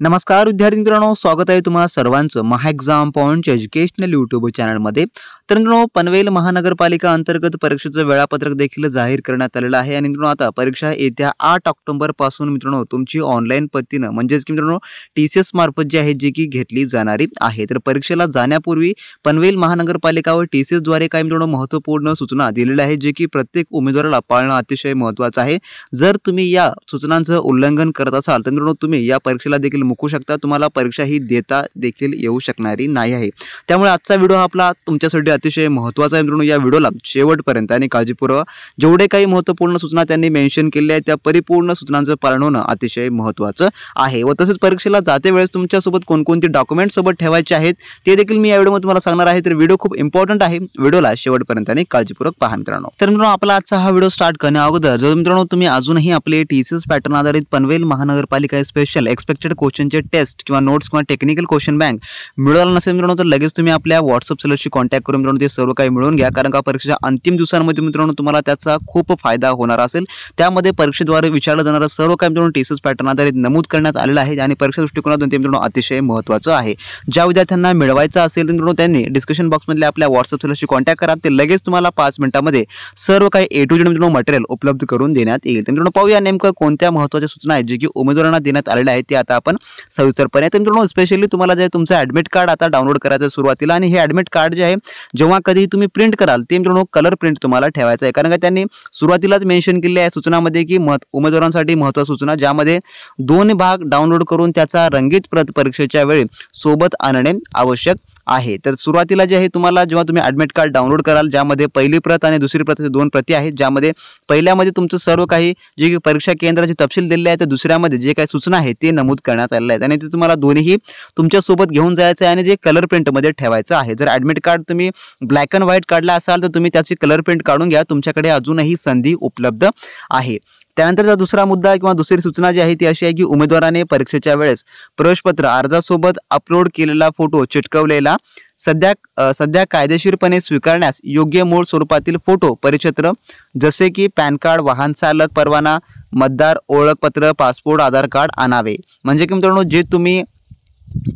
नमस्कार विद्यार्थी मित्रांनो, स्वागत आहे तुम्हा सर्वांचं महा एक्झाम पॉइंटच्या एज्युकेशनल यूट्यूब चॅनलमध्ये। तर मित्रांनो, पनवेल महानगरपालिका अंतर्गत परीक्षेचं वेळापत्रक देखील जाहीर करण्यात आलेलं आहे आणि मित्रांनो आता परीक्षा येत्या 8 ऑक्टोबर पासून मित्रांनो तुमची ऑनलाईन पद्धतीनं म्हणजेच की मित्रांनो TCS मार्फत जी आहे जी की घेतली जाणारी आहे। तर परीक्षेला जाण्यापूर्वी पनवेल महानगरपालिका व TCS द्वारे काही मित्रांनो महत्त्वपूर्ण सूचना दिलेल्या आहेत, जे की प्रत्येक उमेदवाराला पाळणं अतिशय महत्त्वाचं आहे। जर तुम्ही या सूचनांचं उल्लंघन करत असाल तर मित्रांनो तुम्ही या परीक्षेला देखील मुकू शकता, तुम्हाला परीक्षा ही देता देखील येऊ शकणारी नाही आहे। त्यामुळे आजचा व्हिडिओ आपला तुमच्यासाठी अतिशय महत्त्वाचा आहे मित्रांनो। या व्हिडिओला शेवटपर्यंत आणि काळजीपूर्वक जेवढे काही महत्त्वपूर्ण सूचना त्यांनी मेन्शन केल्या आहेत त्या परिपूर्ण सूचनांचं पालन होणं अतिशय महत्त्वाचं आहे। व तसेच परीक्षेला जाते वेळेस तुमच्यासोबत कोणकोणती डॉक्युमेंट सोबत ठेवायचे आहेत ते देखील मी या व्हिडिओमध्ये तुम्हाला सांगणार आहे। तर व्हिडिओ खूप इम्पॉर्टंट आहे, व्हिडिओला शेवटपर्यंत आणि काळजीपूर्वक पहा मित्रांनो। तर मित्रांनो, आपला आजचा हा व्हिडिओ स्टार्ट करण्या अगोदर जर मित्रांनो तुम्ही अजूनही आपले TCS पॅटर्न आधारित पनवेल महानगरपालिका स्पेशल एक्सपेक्टेड क्वेश्चनचे टेस्ट किंवा नोट्स किंवा टेक्निकल क्वेश्चन बँक मिळाला नसेल मित्रांनो तर लगेच तुम्ही आपल्या WhatsApp सेलरशी कॉन्टॅक्ट करून मित्रांनो ते सर्व काही मिळवून घ्या, कारण का परीक्षेच्या अंतिम दिवसांमध्ये मित्रांनो तुम्हाला त्याचा खूप फायदा होणार असेल। त्यामध्ये परीक्षेद्वारे विचारलं जाणारं सर्व काही मित्रांनो TCS पॅटर्न आधारित नमूद करण्यात आलेलं आहे आणि परीक्षा दृष्टिकोनातून ते मित्रांनो अतिशय महत्त्वाचं आहे। ज्या विद्यार्थ्यांना मिळवायचं असेल तर मित्रांनो त्यांनी डिस्क्रिप्शन बॉक्समधल्या आपल्या WhatsApp सेलरशी कॉन्टॅक्ट करा, ते लगेच तुम्हाला 5 मिनिटांमध्ये सर्व काही A to Z मित्रांनो मटेरियल उपलब्ध करून देण्यात येईल। तर मित्रांनो पाहूया नेमकं कोणत्या महत्त्वाच्या सूचना आहेत जे की उमेदवारांना देण्यात आलेल्या आहेत ते आता आपण सविस्तरपणे। तर मित्रांनो स्पेशली तुम्हाला जे तुमचं ॲडमिट कार्ड आता डाउनलोड करायचं सुरुवातीला, आणि हे ॲडमिट कार्ड जे आहे जेव्हा कधी तुम्ही प्रिंट कराल ते मित्रांनो कलर प्रिंट तुम्हाला ठेवायचं आहे, कारण का त्यांनी सुरुवातीलाच मेन्शन केले आहे सूचनामध्ये की उमेदवारांसाठी महत्त्वाची सूचना ज्यामध्ये 2 भाग डाउनलोड करून त्याचा रंगीत प्रत परीक्षेच्या वेळी सोबत आणणे आवश्यक आहे। तर सुरुवातीला जे आहे तुम्हाला जेव्हा तुम्ही ॲडमिट कार्ड डाउनलोड कराल ज्यामध्ये पहिली प्रत आणि दुसरी प्रत 2 प्रती आहेत, ज्यामध्ये पहिल्यामध्ये तुमचं सर्व काही जे परीक्षा केंद्राचे तपशील दिलेले आहेत तर दुसऱ्यामध्ये जे काही सूचना आहेत ते नमूद करण्यात आलेले आहेत आणि ते तुम्हाला दोन्हीही तुमच्या सोबत घेऊन जायचं आहे आणि जे कलर प्रिंटमध्ये ठेवायचं आहे। जर ॲडमिट कार्ड तुम्ही ब्लॅक अँड व्हाईट काढला असाल तर तुम्ही त्याची कलर प्रिंट काढून घ्या, तुमच्याकडे अजूनही संधी उपलब्ध आहे। त्यानंतरचा दुसरा मुद्दा किंवा दुसरी सूचना जी आहे ती अशी आहे की उमेदवाराने परीक्षेच्या वेळेस प्रवेशपत्र अर्जासोबत अपलोड केलेला फोटो चिटकवलेला सध्या कायदेशीरपणे स्वीकारण्यास योग्य मूळ स्वरूपातील फोटो परिच्छेत्र जसे की पॅन कार्ड, वाहन चालक परवाना, मतदार ओळखपत्र, पासपोर्ट, आधार कार्ड आणावे। म्हणजे की मित्रांनो जे तुम्ही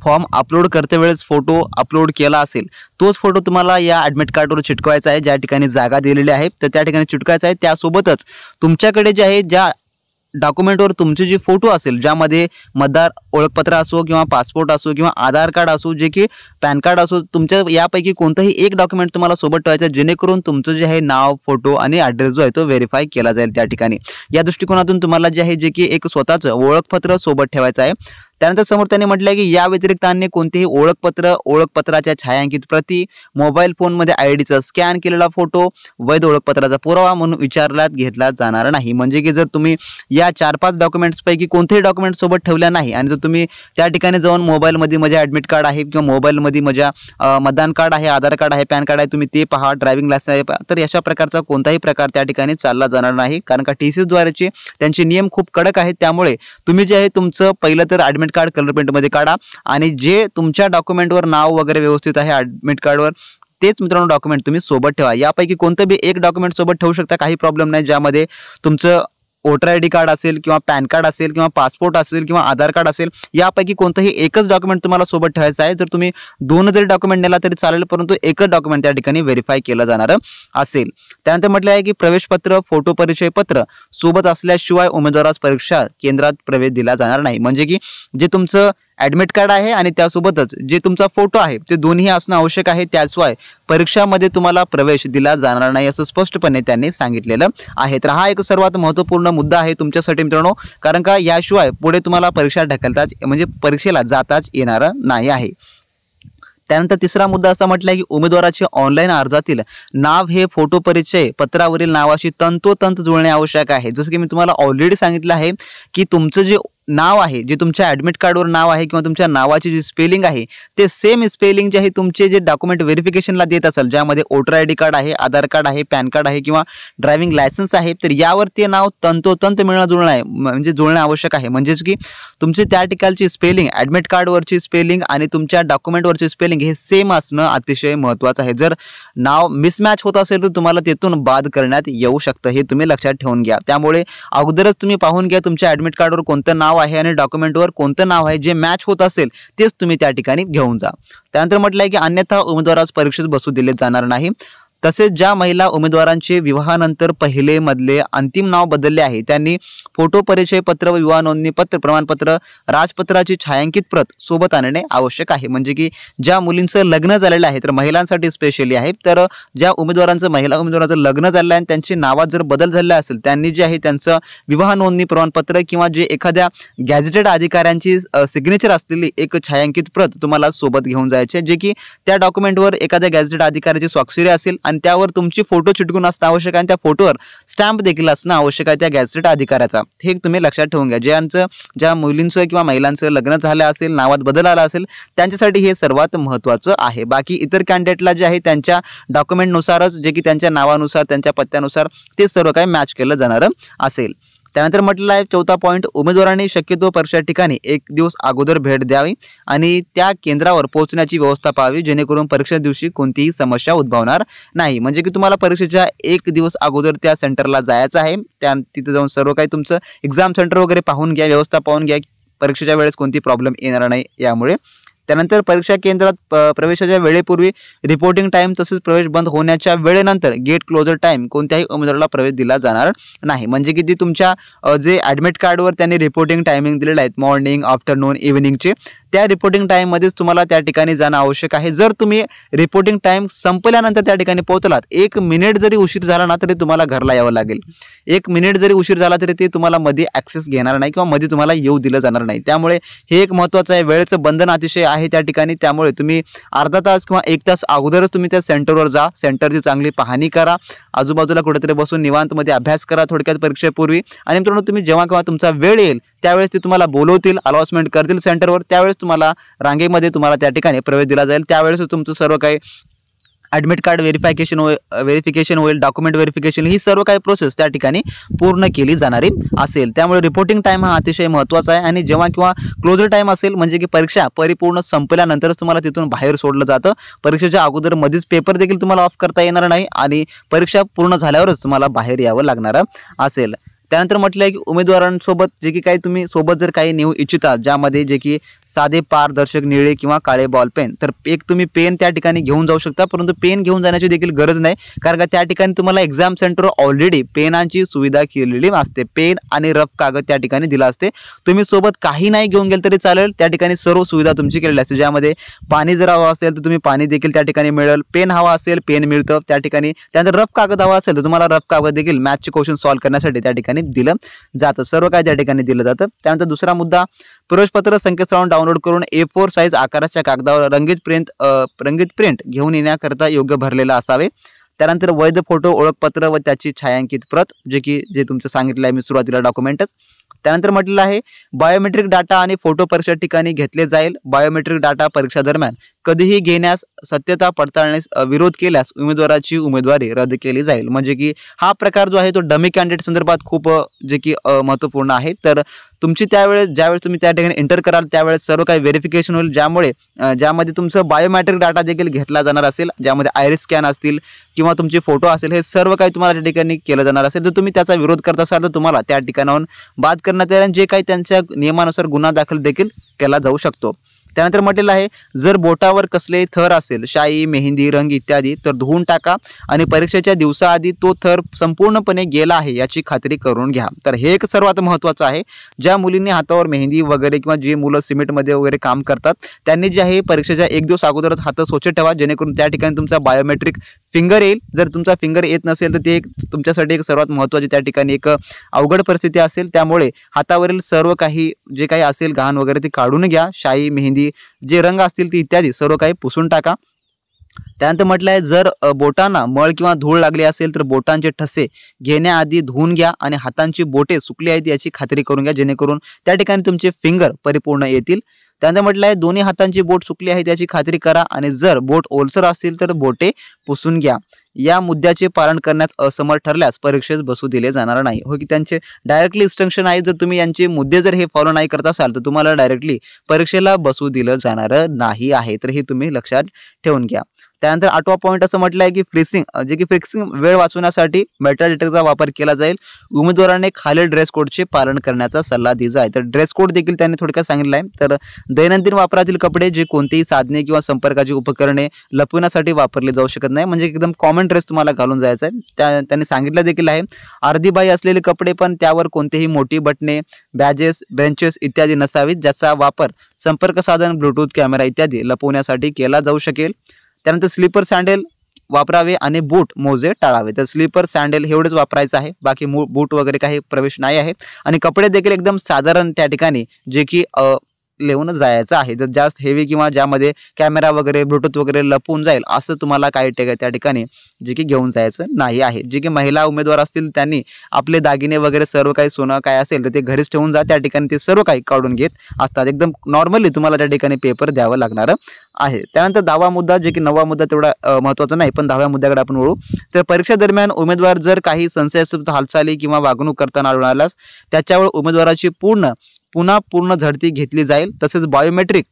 फॉर्म अपलोड करते वेळेस फोटो अपलोड केला असेल तोच फोटो तुम्हाला या ॲडमिट कार्डवर चिटकवायचा आहे। ज्या ठिकाणी जागा दिलेली आहे तर त्या ठिकाणी चिटकवायचा आहे। त्यासोबतच तुमच्याकडे जे आहे ज्या डॉक्युमेंटवर तुमचे जे फोटो असेल ज्यामध्ये मतदार ओळखपत्र असो किंवा पासपोर्ट असो किंवा आधार कार्ड असो जे की पॅन कार्ड असो, तुमच्या यापैकी कोणतंही एक डॉक्युमेंट तुम्हाला सोबत ठेवायचं आहे जेणेकरून तुमचं जे आहे नाव, फोटो आणि ॲड्रेस जो आहे तो व्हेरीफाय केला जाईल त्या ठिकाणी। या दृष्टिकोनातून तुम्हाला जे आहे जे की एक स्वतःचं ओळखपत्र सोबत ठेवायचं आहे। त्यानंतर समोर त्यांनी म्हटलं आहे की या व्यतिरिक्त अन्य कोणतेही ओळखपत्राच्या छायांकित प्रती, मोबाईल फोनमध्ये IDचा स्कॅन केलेला फोटो वैध ओळखपत्राचा पुरावा म्हणून विचारल्यात घेतला जाणार नाही। म्हणजे की जर तुम्ही या 4-5 डॉक्युमेंट्सपैकी कोणतेही डॉक्युमेंट सोबत ठेवल्या नाही आणि जर तुम्ही त्या ठिकाणी जाऊन मोबाईलमध्ये माझ्या ॲडमिट कार्ड आहे किंवा मोबाईलमध्ये माझ्या मतदान कार्ड आहे, आधार कार्ड आहे, पॅन कार्ड आहे, तुम्ही ते पहा, ड्रायव्हिंग लायसन्स आहे, तर अशा प्रकारचा कोणताही प्रकार त्या ठिकाणी चालला जाणार नाही, कारण का TCS द्वारेचे त्यांचे नियम खूप कडक आहेत। त्यामुळे तुम्ही जे आहे तुमचं पहिलं तर ॲडमिट कार्ड कलर प्रिंटमध्ये काढा आणि जे तुमच्या डॉक्युमेंटवर नाव वगैरे व्यवस्थित आहे ॲडमिट कार्डवर तेच मित्रांनो डॉक्युमेंट तुम्ही सोबत ठेवा। यापैकी कोणतं बी एक डॉक्युमेंट सोबत ठेवू शकता, काही प्रॉब्लेम नाही, ज्यामध्ये तुमचं वोटर ID कार्ड असेल किंवा पॅन कार्ड असेल किंवा पासपोर्ट असेल किंवा आधार कार्ड असेल, यापैकी कोणतंही एकच डॉक्युमेंट तुम्हाला सोबत ठेवायचं आहे। जर तुम्ही 2 जरी डॉक्युमेंट नेला तरी चालेल, परंतु एकच डॉक्युमेंट त्या ठिकाणी व्हेरीफाय केलं जाणार असेल। त्यानंतर म्हटलं आहे की प्रवेशपत्र, फोटो परिचय पत्र सोबत असल्याशिवाय उमेदवारास परीक्षा केंद्रात प्रवेश दिला जाणार नाही। म्हणजे की जे तुमचं ॲडमिट कार्ड आहे आणि त्यासोबतच जे तुमचा फोटो आहे ते दोन्ही असणं आवश्यक आहे, त्याशिवाय परीक्षामध्ये तुम्हाला प्रवेश दिला जाणार नाही असं स्पष्टपणे त्यांनी सांगितलेलं आहे। तर हा एक सर्वात महत्त्वपूर्ण मुद्दा आहे तुमच्यासाठी मित्रांनो, कारण का याशिवाय पुढे तुम्हाला परीक्षा ढकलताच म्हणजे परीक्षेला जाताच येणार नाही आहे। त्यानंतर तिसरा मुद्दा असा म्हटलाय की उमेदवाराच्या ऑनलाईन अर्जातील नाव हे फोटो परिचय पत्रावरील नावाशी तंतोतंत जुळणे आवश्यक आहे। जसं की मी तुम्हाला ऑलरेडी सांगितलं आहे की तुमचं जे नाव आहे, जे तुमच्या ॲडमिट कार्डवर नाव आहे किंवा तुमच्या नावाची जी स्पेलिंग आहे ते सेम स्पेलिंग जे आहे तुमचे जे डॉक्युमेंट व्हेरिफिकेशनला देत असेल, ज्यामध्ये वोटर ID कार्ड आहे, आधार कार्ड आहे, पॅन कार्ड आहे किंवा ड्रायव्हिंग लायसन्स आहे, तर यावर ते नाव तंतोतंत मिळणं जुळणं आहे, म्हणजे जुळणं आवश्यक आहे। म्हणजेच की तुमची त्या ठिकाणची स्पेलिंग, ॲडमिट कार्डवरची स्पेलिंग आणि तुमच्या डॉक्युमेंटवरची स्पेलिंग हे सेम असणं अतिशय महत्त्वाचं आहे। जर नाव मिसमॅच होत असेल तर तुम्हाला तेथून बाद करण्यात येऊ शकतं, हे तुम्ही लक्षात ठेवून घ्या। त्यामुळे अगोदरच तुम्ही पाहून घ्या तुमच्या ॲडमिट कार्डवर कोणतं नाव नाव आहे आणि डॉक्युमेंटवर कोणतं नाव आहे जे मॅच होत असेल तेच तुम्ही त्या ठिकाणी घेऊन जा। त्यानंतर म्हटलंय की अन्यथा उमेदवारास परीक्षेत बसू दिले जाणार नाही। तसेच ज्या महिला उमेदवारांचे विवाहानंतर पहिले मधले अंतिम नाव बदलले आहे त्यांनी फोटो परिचय पत्र व विवाह नोंदणी पत्र प्रमाणपत्र राजपत्राची छायांकित प्रत सोबत आणणे आवश्यक आहे। म्हणजे की ज्या मुलींचं लग्न झालेलं आहे तर महिलांसाठी स्पेशली आहे, तर ज्या उमेदवारांचं महिला उमेदवाराचं लग्न झालेलं आहे आणि त्यांची नावात जर बदल झालेला असेल त्यांनी जे आहे त्यांचं विवाह नोंदणी प्रमाणपत्र किंवा जे एखाद्या गॅझेटेड अधिकाऱ्यांची सिग्नेचर असलेली एक छायांकित प्रत तुम्हाला सोबत घेऊन जायचे, जे की त्या डॉक्युमेंटवर एखाद्या गॅझेटेड अधिकाऱ्याची स्वाक्षरी असेल आणि त्यावर तुमची फोटो चिटकून असणं आवश्यक आहे आणि त्या फोटोवर स्टॅम्प देखील असणं आवश्यक आहे त्या गॅझेटेड अधिकाऱ्याचा। हे तुम्ही लक्षात ठेवून घ्या। ज्या मुलींचं किंवा महिलांचं लग्न झालं असेल, नावात बदल आला असेल त्यांच्यासाठी हे सर्वात महत्त्वाचं आहे। बाकी इतर कॅन्डिडेटला जे आहे त्यांच्या डॉक्युमेंटनुसारच जे की त्यांच्या नावानुसार त्यांच्या पत्त्यानुसार ते सर्व काही मॅच केलं जाणार असेल। त्यानंतर म्हटलं आहे 4था पॉईंट, उमेदवारांनी शक्यतो परीक्षा ठिकाणी 1 दिवस अगोदर भेट द्यावी आणि त्या केंद्रावर पोहोचण्याची व्यवस्था पाहावी जेणेकरून परीक्षा दिवशी कोणतीही समस्या उद्भवणार नाही। म्हणजे की तुम्हाला परीक्षेच्या 1 दिवस अगोदर त्या सेंटरला जायचं आहे, तिथे जाऊन सर्व काही तुमचं एक्झाम सेंटर वगैरे पाहून घ्या, व्यवस्था पाहून घ्या, परीक्षेच्या वेळेस कोणती प्रॉब्लेम येणार नाही यामुळे। त्यानंतर परीक्षा केंद्रात प्रवेशाच्या वेळेपूर्वी रिपोर्टिंग टाइम तसेच प्रवेश बंद होण्याच्या वेळेनंतर गेट क्लोजर टाइम कोणत्याही उमेदवाराला प्रवेश दिला जाणार नाही। म्हणजे की ती तुमच्या जे ॲडमिट कार्डवर त्यांनी रिपोर्टिंग टायमिंग दिलेले आहेत मॉर्निंग, आफ्टरनून, इव्हिनिंगचे, त्या रिपोर्टिंग टाईममध्येच तुम्हाला त्या ठिकाणी जाणं आवश्यक आहे। जर तुम्ही रिपोर्टिंग टाइम संपल्यानंतर त्या ठिकाणी पोहोचलात, 1 मिनिट जरी उशीर झाला ना तरी तुम्हाला घरला यावं लागेल। 1 मिनिट जरी उशीर झाला तरी ते तुम्हाला मध्ये ॲक्सेस घेणार नाही किंवा मध्ये तुम्हाला येऊ दिलं जाणार नाही। त्यामुळे हे एक महत्त्वाचं आहे, वेळेचं बंधन अतिशय आहे त्या ठिकाणी। त्यामुळे तुम्ही अर्धा तास किंवा 1 तास अगोदरच तुम्ही त्या सेंटरवर जा, सेंटरची चांगली पाहणी करा, आजूबाजूला कुठेतरी बसून निवांतमध्ये अभ्यास करा थोडक्यात परीक्षेपूर्वी। आणि मित्रांनो तुम्ही जेव्हा केव्हा तुमचा वेळ येईल त्यावेळेस ते तुम्हाला बोलवतील, अलॉटमेंट करतील सेंटरवर, त्यावेळेस तुम्हाला रांगेमध्ये तुम्हाला त्या ठिकाणी प्रवेश दिला जाईल। त्यावेळेस तुमचं सर्व काही ॲडमिट कार्ड व्हेरिफिकेशन होईल, डॉक्युमेंट व्हेरिफिकेशन, ही सर्व काही प्रोसेस त्या ठिकाणी पूर्ण केली जाणारी असेल। त्यामुळे रिपोर्टिंग टाइम हा अतिशय महत्त्वाचा आहे। आणि जेव्हा किंवा क्लोजर टाइम असेल म्हणजे की परीक्षा परिपूर्ण संपल्यानंतरच तुम्हाला तिथून बाहेर सोडलं जातं। परीक्षेच्या अगोदर मध्येच पेपर देखील तुम्हाला ऑफ करता येणार नाही आणि परीक्षा पूर्ण झाल्यावरच तुम्हाला बाहेर यावं लागणार असेल। त्यानंतर म्हटलं आहे की उमेदवारांसोबत जे की काही तुम्ही सोबत जर काही नेऊ इच्छिता, ज्यामध्ये जे की साधे पारदर्शक निळे किंवा काळे बॉल पेन, तर एक तुम्ही पेन त्या ठिकाणी घेऊन जाऊ शकता, परंतु पेन घेऊन जाण्याची देखील गरज नाही, कारण का त्या ठिकाणी तुम्हाला एक्झाम सेंटरवर ऑलरेडी पेनांची सुविधा केलेली असते। पेन आणि रफ कागद त्या ठिकाणी दिला असते, तुम्ही सोबत काही नाही घेऊन गेल तरी चालेल, त्या ठिकाणी सर्व सुविधा तुमची केलेली असते। ज्यामध्ये पाणी जर हवं असेल तर तुम्ही पाणी देखील त्या ठिकाणी मिळेल, पेन हवा असेल पेन मिळतं त्या ठिकाणी, त्यानंतर रफ कागद हवा असेल तर तुम्हाला रफ कागद देखील मॅथचे क्वेश्चन सॉल्व्ह करण्यासाठी त्या ठिकाणी दिलं जातं, सर्व काय त्या ठिकाणी दिलं जातं। त्यानंतर दुसरा मुद्दा, प्रवेशपत्र संकेतस्थळावरून डाउनलोड करून A4 साईज आकाराच्या कागदावर रंगीत प्रिंट घेऊन येण्याकरता योग्य भरलेला असावे। त्यानंतर वैध फोटो, ओळखपत्र व त्याची छायांकित प्रत, जे तुमचं सांगितलं आहे मी सुरुवातीला डॉक्युमेंटच। त्यानंतर म्हटलेलं आहे बायोमेट्रिक डाटा आणि फोटो परीक्षा ठिकाणी घेतले जाईल। बायोमेट्रिक डाटा परीक्षा दरम्यान कधीही घेण्यास सत्यता पडताळण्यास विरोध केल्यास उमेदवाराची उमेदवारी रद्द केली जाईल। म्हणजे की हा प्रकार जो आहे तो डमी कॅन्डिडेट संदर्भात खूप जे की महत्त्वपूर्ण आहे। तर तुमची ज्यावेळेस तुम्ही त्या ठिकाणी एंटर कराल त्यावेळेस सर्व काही व्हेरिफिकेशन होईल, ज्यामध्ये तुमचं बायोमेट्रिक डाटा देखील घेतला जाणार असेल, ज्यामध्ये आयरिस स्कॅन असतील किंवा तुमचे फोटो असेल, हे सर्व काही तुम्हाला त्या ठिकाणी केलं जाणार असेल। तर तुम्ही त्याचा विरोध करत असाल तर तुम्हाला त्या ठिकाणाहून बाद करण्यात येईल, जे काही त्यांच्या नियमानुसार गुन्हा दाखल देखील केला जाऊ शकतो। त्यानंतर म्हटलेलं आहे जर बोटावर कसले थर असेल, शाई, मेहंदी, रंग इत्यादी, तर धुवून टाका आणि परीक्षेच्या दिवसाआधी तो थर संपूर्णपणे गेला आहे याची खात्री करून घ्या। तर हे एक सर्वात महत्त्वाचं आहे। ज्या मुलींनी हातावर मेहंदी वगैरे किंवा जे मुलं सिमेंटमध्ये वगैरे काम करतात त्यांनी जे आहे परीक्षेच्या 1 दिवस अगोदरच हात स्वच्छ ठेवा, जेणेकरून त्या ठिकाणी तुमचा बायोमेट्रिक फिंगर येईल। जर तुमचा फिंगर येत नसेल तर ते तुमच्यासाठी एक सर्वात महत्त्वाची त्या ठिकाणी एक अवघड परिस्थिती असेल। त्यामुळे हातावरील सर्व काही जे काही असेल घाण वगैरे ते काढून घ्या, शाई, मेहंदी, जे रंग असतील ते इत्यादी सर्व काही पुसून टाका। त्यानंतर म्हटलं आहे जर बोटांना मळ किंवा धूळ लागली असेल तर बोटांचे ठसे घेण्याआधी धुवून घ्या आणि हातांची बोटे सुकली आहेत याची खात्री करून घ्या, जेणेकरून त्या ठिकाणी तुमचे फिंगर परिपूर्ण येतील। त्यानंतर म्हटलं आहे दोन्ही हातांची बोट सुकली आहे याची खात्री करा आणि जर बोट ओलसर असतील तर बोटे पुसून घ्या। या मुद्द्याचे पालन करण्यास असमर्थ ठरल्यास परीक्षेस बसू दिले जाणार नाही। हो की त्यांचे डायरेक्टली इन्स्ट्रक्शन आहे, जर तुम्ही यांचे मुद्दे जर हे फॉलो नाही करत असाल तर तुम्हाला डायरेक्टली परीक्षेला बसू दिलं जाणार नाही आहे। तर हे तुम्ही लक्षात ठेवून घ्या। त्यानंतर 8वा पॉईंट असं म्हटलं आहे की फ्रिक्सिंग वेळ वाचवण्यासाठी मेटल डिटेक्टरचा वापर केला जाईल. उमेदवाराने खालील ड्रेस कोडचे पालन करण्याचा सल्ला दिला आहे. तर ड्रेस कोड देखील त्यांनी थोडक्यात सांगितलं आहे. तर दैनंदिन वापरातील कपडे जे कोणतेही साधने किंवा संपर्काची उपकरणे लपवण्यासाठी वापरले जाऊ शकत नाही, म्हणजे एकदम कॉमन ड्रेस तुम्हाला घालून जायचा आहे. त्यांनी सांगितलं देखील आहे. अर्धी बाई असलेले कपडे पण त्यावर कोणतेही मोठी बटणे, बॅजेस, बेंचेस इत्यादी नसावीत, ज्याचा वापर संपर्क साधन, ब्लूटूथ, कॅमेरा इत्यादी लपवण्यासाठी केला जाऊ शकेल. त्यानंतर स्लीपर सँडल वापरावे आणि बूट मोजे टाळावे. तर स्लीपर सँडल एवढेच वापरायचं आहे, बाकी बूट वगैरे काही प्रवेश नाही आहे. आणि कपडे देखील एकदम साधारण त्या ठिकाणी जे की लेवून जायचं आहे. जर जास्त हेवी किंवा ज्यामध्ये कॅमेरा वगैरे ब्लूटूथ वगैरे लपवून जाईल असं तुम्हाला काही त्या ठिकाणी जे की घेऊन जायचं नाही आहे. जे की महिला उमेदवार असतील त्यांनी आपले दागिने वगैरे सर्व काही सोनं काय असेल तर ते घरीच ठेवून जा, त्या ठिकाणी ते सर्व काही काढून घेत असतात. एकदम नॉर्मली तुम्हाला त्या ठिकाणी पेपर द्यावं लागणार आहे. त्यानंतर 10वा मुद्दा, जे की 9वा मुद्दा तेवढा महत्त्वाचा नाही, पण 10व्या मुद्द्याकडे आपण वळू. तर परीक्षा दरम्यान उमेदवार जर काही संशयास्पद हालचाली किंवा वागणूक करताना आढळल्यास त्याच्यावर उमेदवाराची पुन्हा पूर्ण झडती घेतली जाईल. तसेच बायोमेट्रिक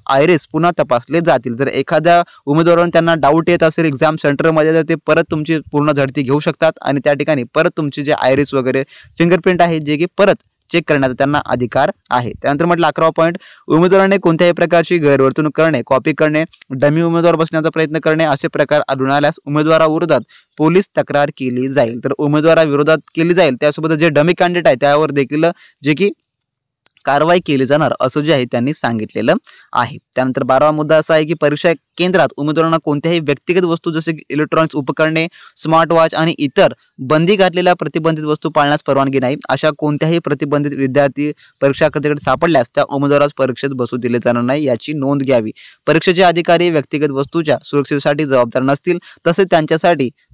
आयरिस पुन्हा तपासले जातील. जर एखाद्या उमेदवारांना त्यांना डाऊट येत असेल एक्झाम सेंटरमध्ये तर ते परत तुमची पूर्ण झडती घेऊ शकतात आणि त्या ठिकाणी परत तुमचे जे आयरिस वगैरे फिंगरप्रिंट आहे जे की परत चेक करण्याचा त्यांना अधिकार आहे. त्यानंतर म्हटलं 11वा पॉईंट, उमेदवाराने कोणत्याही प्रकारची गैरवर्तणूक करणे, कॉपी करणे, डमी उमेदवार बसण्याचा प्रयत्न करणे असे प्रकार आढळून उमेदवाराविरोधात पोलीस तक्रार केली जाईल. तर उमेदवाराविरोधात केली जाईल, त्यासोबत जे डमी कॅन्डिडेट आहे त्यावर देखील जे की कारवाई केली जाणार असं जे आहे त्यांनी सांगितलेलं आहे. त्यानंतर 12वा मुद्दा असा आहे की परीक्षा केंद्रात उमेदवारांना कोणत्याही व्यक्तिगत वस्तू जसे की इलेक्ट्रॉनिक्स उपकरणे, स्मार्ट वॉच आणि इतर बंदी घातलेल्या प्रतिबंधित वस्तू पाळण्यास परवानगी नाही. अशा कोणत्याही प्रतिबंधित विद्यार्थी परीक्षाकर्त्याकडे सापडल्यास त्या उमेदवारास परीक्षेत बसू दिले जाणार नाही याची नोंद घ्यावी. परीक्षेचे अधिकारी व्यक्तिगत वस्तूच्या सुरक्षेसाठी जबाबदार नसतील, तसेच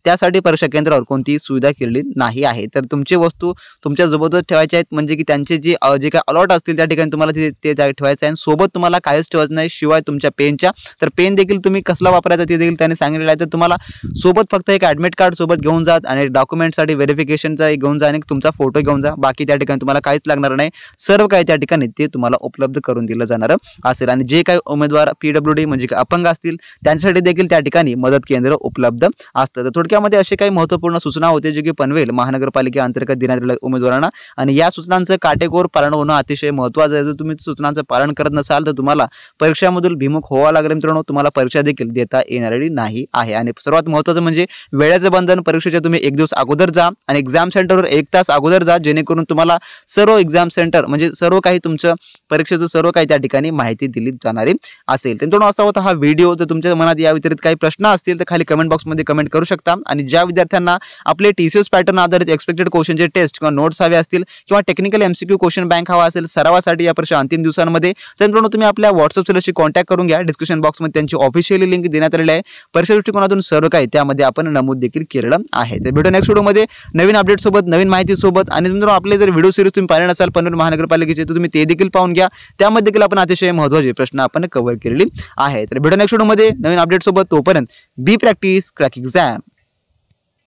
त्यासाठी परीक्षा केंद्रावर कोणतीही सुविधा केलेली नाही आहे. तर तुमची वस्तू तुमच्या सोबतच ठेवायच्या आहेत, म्हणजे की त्यांचे जे काही अलॉट असतील त्या ठिकाणी तुम्हाला ते ठेवायचं आहे. सोबत तुम्हाला काहीच ठेवायचं नाही शिवाय तुमच्या पेनच्या. तर पेन देखील तुम्ही कसला वापरायचा ते देखील त्यांनी सांगितलेलं आहे. तर तुम्हाला सोबत फक्त एक ॲडमिट कार्ड सोबत घेऊन जा आणि डॉक्युमेंटसाठी व्हेरिफिकेशनचा एक घेऊन जा आणि तुमचा फोटो घेऊन जा. बाकी त्या ठिकाणी तुम्हाला काहीच लागणार नाही. सर्व काही त्या ठिकाणी ते तुम्हाला उपलब्ध करून दिलं जाणार असेल. आणि जे काही उमेदवार PWD म्हणजे अपंग असतील त्यांच्यासाठी देखील त्या ठिकाणी मदत केंद्र उपलब्ध असतं. तर थोडक्यामध्ये असे काही महत्त्वपूर्ण सूचना होते जे की पनवेल महानगरपालिकेअंतर्गत देण्यात आलेल्या उमेदवारांना, आणि या सूचनांचं काटेकोर पालन होणं अतिशय महत्त्वाचं आहे. जर तुम्ही सूचनांचं पालन करत नसाल तर तुम्हाला परीक्षामधून भिमुख व्हावं लागेल मित्रांनो. तुम्हाला परीक्षा देखील देता येणारी नाही आहे. आणि सर्वात महत्त्वाचं म्हणजे वेळेचं बंधन. परीक्षेच्या तुम्ही एक दिवस अगोदर जा आणि एक्झाम सेंटरवर 1 तास अगोदर जा, जेणेकरून तुम्हाला सर्व एक्झाम सेंटर म्हणजे सर्व काही तुमचं परीक्षेचं सर्व काही त्या ठिकाणी माहिती दिली जाणारी असेल. त्यामुळे असा होता हा व्हिडिओ. जर तुमच्या मनात या व्यतिरिक्त काही प्रश्न असतील तर खाली कमेंट बॉक्समध्ये कमेंट करू शकता. आणि ज्या विद्यार्थ्यांना आपले TCS पॅटर्न आधारित एक्सपेक्टेड क्वेश्चनचे टेस्ट किंवा नोट्स हवे असतील किंवा टेक्निकल MCQ क्वेश्चन बँक हवा असेल सरावासाठी या परीक्षा अंतिम दिवसांमध्ये, तर मित्रांनो तुम्ही आपल्या व्हॉट्सअप सेलरशी कॉन्टॅक्ट करून घ्या. डिस्क्रिप्शन बॉक्समध्ये त्यांची ऑफिशियली लिंक देण्यात आलेली आहे. परीक्षा दृष्टिकोनातून सर्व काही त्यामध्ये आपण नमूद देखील केलेलं आहे. तर भेटू नेक्स्ट व्हिडिओमध्ये नवीन अपडेट सोबत, नवीन माहिती सोबत. आणि मित्रांनो आपले जर व्हिडिओ सिरीज तुम्ही पाहिले नसाल पनवेल महानगरपालिकेचे तर तुम्ही ते देखील पाहून घ्या. त्यामध्ये देखील आपण अतिशय महत्त्वाचे प्रश्न आपण कव्हर केलेली आहे. तर भेटू नेक्स्ट व्हिडिओमध्ये नवीन अपडेट सोबत. तोपर्यंत बी प्रॅक्टिस क्रॅक एक्झाम.